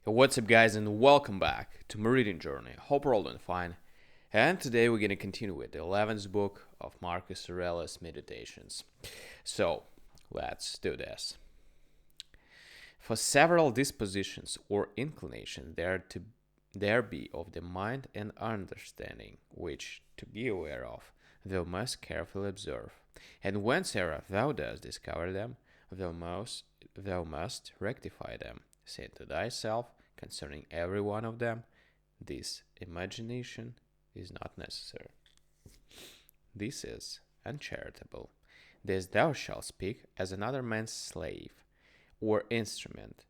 Hey, what's up, guys, and welcome back to my reading journey. Hope we're all doing fine. And today we're going to continue with the 11th book of Marcus Aurelius' Meditations. So, let's do this. For several dispositions or inclinations there be of the mind and understanding, which, to be aware of, thou must carefully observe. And whensoever thou dost discover them, thou must rectify them, saying to thyself concerning every one of them, this imagination is not necessary. This is uncharitable. This thou shalt speak as another man's slave or instrument,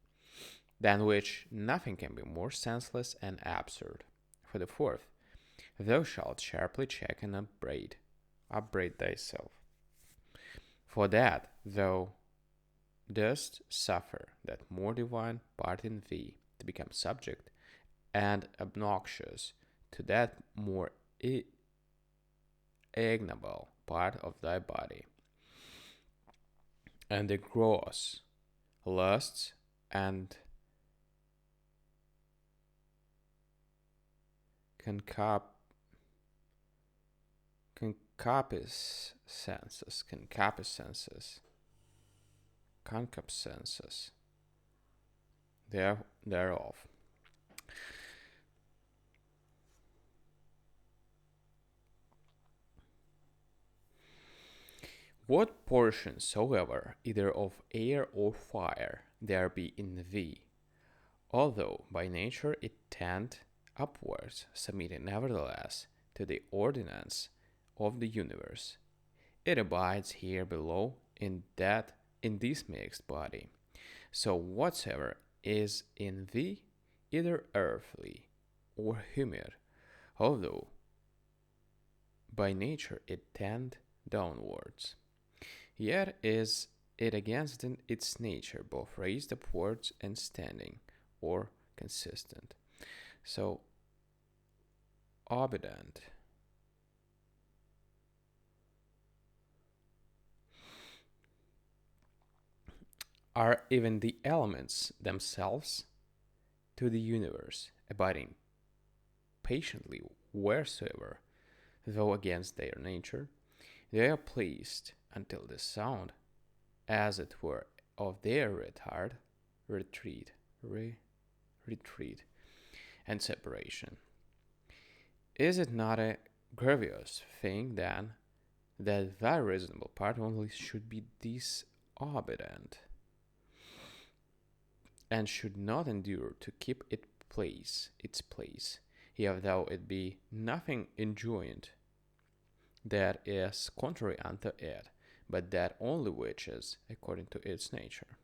than which nothing can be more senseless and absurd. For the fourth, thou shalt sharply check and upbraid thyself. For that thou dost suffer that more divine part in thee to become subject and obnoxious to that more ignoble part of thy body, and the gross lusts and concupiscences thereof. What portion soever, either of air or fire, there be in thee, although by nature it tend upwards, submitting nevertheless to the ordinance of the universe, it abides here below in this mixed body. So whatsoever is in thee, either earthly or humid, although by nature it tend downwards, yet is it against its nature both raised upwards and standing, or consistent. So obedient. Are even the elements themselves to the universe, abiding patiently wheresoever, though against their nature, they are pleased until the sound, as it were, of their retreat, and separation. Is it not a grievous thing, then, that thy reasonable part only should be disobedient, and should not endure to keep its place, yet though it be nothing enjoined that is contrary unto it, but that only which is according to its nature?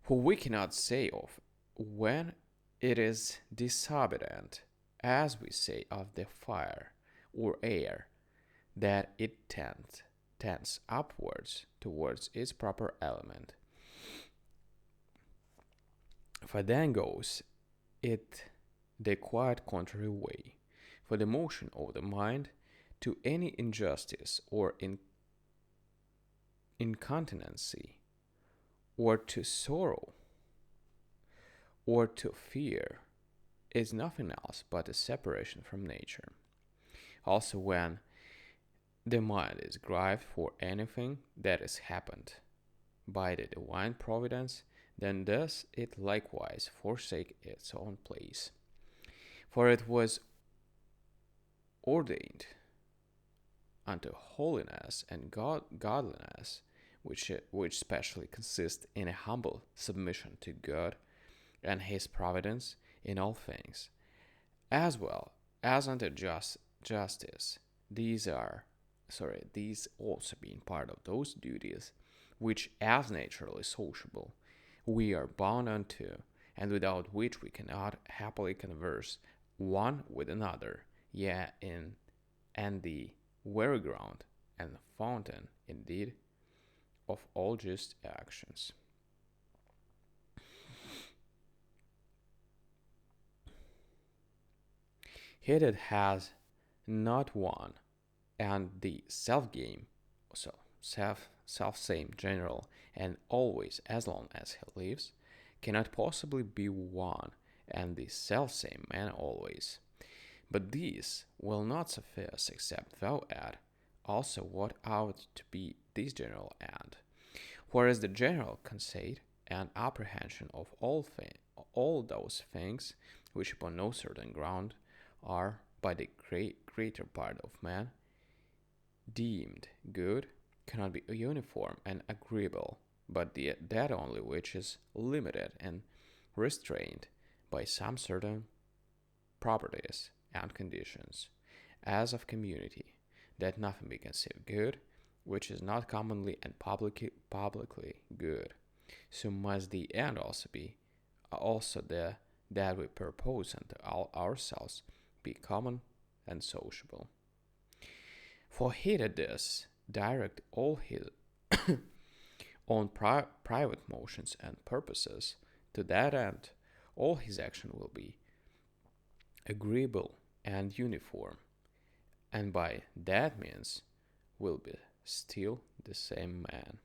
For we cannot say of when it is disobedient, as we say of the fire or air, that it tends upwards towards its proper element. For then goes it the quite contrary way. For the motion of the mind to any injustice or incontinency, or to sorrow, or to fear, is nothing else but a separation from nature. Also, when the mind is grieved for anything that has happened by the divine providence, then does it likewise forsake its own place. For it was ordained unto holiness and godliness, which specially consists in a humble submission to God and His providence in all things, as well as unto justice. These also being part of those duties which, as naturally sociable, we are bound unto, and without which we cannot happily converse one with another, yea, and the very ground and fountain, indeed, of all just actions. He that has not one, and the self-game, so self-same general, and always as long as he lives, cannot possibly be one and the selfsame man always. But these will not suffice, except thou add also what ought to be this general end. Whereas the general conceit and apprehension of all those things which upon no certain ground are by the greater part of man deemed good cannot be uniform and agreeable, but that only which is limited and restrained by some certain properties and conditions, as of community, that nothing be conceived good which is not commonly and publicly good. So must the end also be also the that we purpose unto ourselves be common and sociable. For he that does direct all his own private motions and purposes to that end, all his action will be agreeable and uniform, and by that means will be still the same man.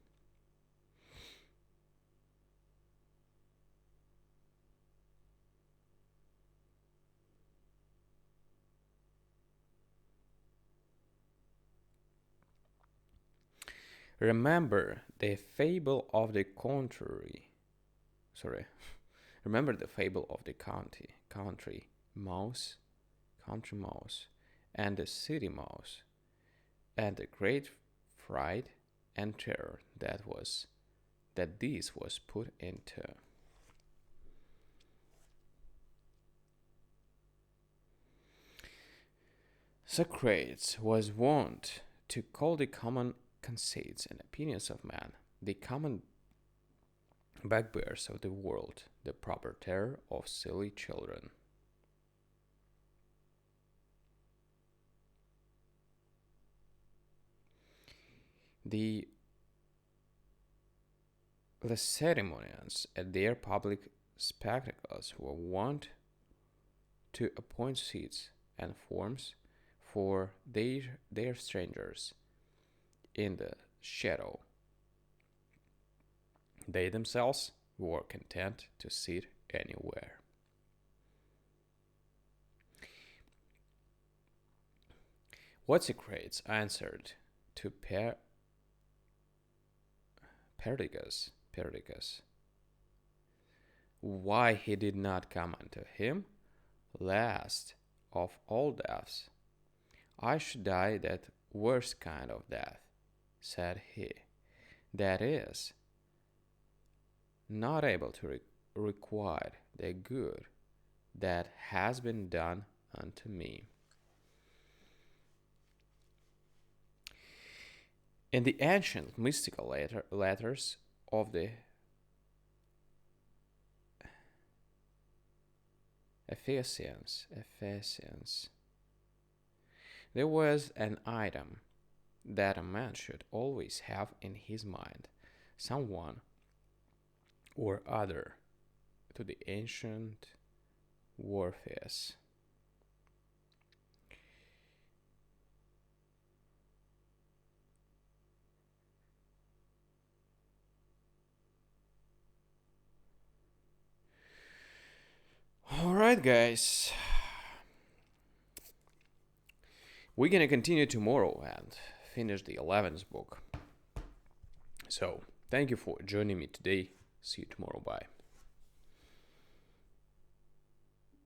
Remember the fable of the contrary. Sorry. Remember the fable of the mouse, country mouse, and the city mouse, and the great fright and terror that this was put into. Socrates was wont to call the common conceits and opinions of man, the common bugbears of the world, the proper terror of silly children. The Lacedaemonians at their public spectacles were wont to appoint seats and forms for their strangers in the shadow. They themselves were content to sit anywhere. What Socrates answered to Perdiccas, why he did not come unto him, last of all deaths. I should die that worst kind of death, said he, that is, not able to requite the good that has been done unto me. In the ancient mystical letters of the Ephesians, there was an item that a man should always have in his mind, someone or other to the ancient warfares. Alright, guys. We're gonna continue tomorrow and finish the 11th book. So, thank you for joining me today. See you tomorrow. Bye.